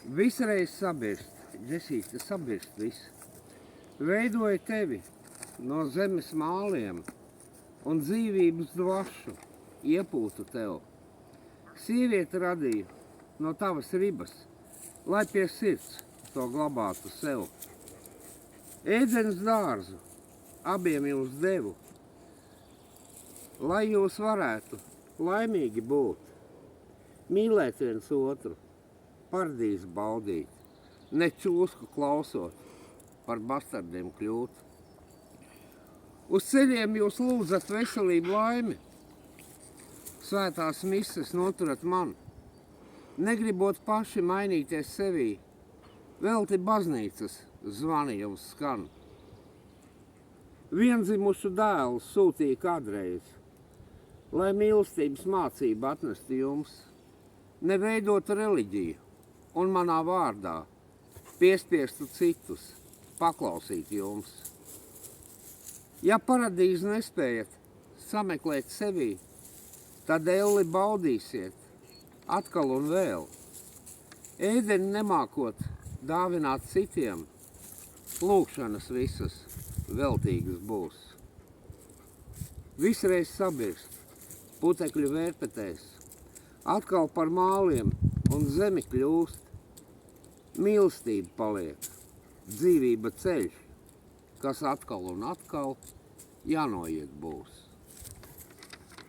Visreiz sabirst, Ģesīte, sabirst viss. Veidoja tevi no zemes māliem un dzīvības dvašu iepūtu tev. Sievieti radīju no tavas ribas, lai pie sirds to glabātu sev. Ēdenes dārzu abiem jums devu, lai jūs varētu laimīgi būt, mīlēt viens otru, paradīzi baudīt, ne čūsku klausot, par bastardiem kļūt. Uz ceļiem jūs lūdzat veselību laimi, svētās mises noturat man, negribot paši mainīties sevī, velti baznīcas zvani jau skan. Vienzimušu dēlu sūtīja kādreiz, lai mīlestības mācība atnestu jums, neveidot reliģiju un manā vārdā piespiestu citus paklausīt jums. Ja paradīzi nespējat sameklēt sevī, tad elli baudīsiet atkal un vēl. Ēdeni nemākot dāvināt citiem, lūgšanas visas veltīgas būs. Visreiz sabirst, putekļu vērpetēs, atkal par māliem un zemi kļūst. Mīlestība paliek, dzīvība ceļš, kas atkal un atkal jānoiet būs.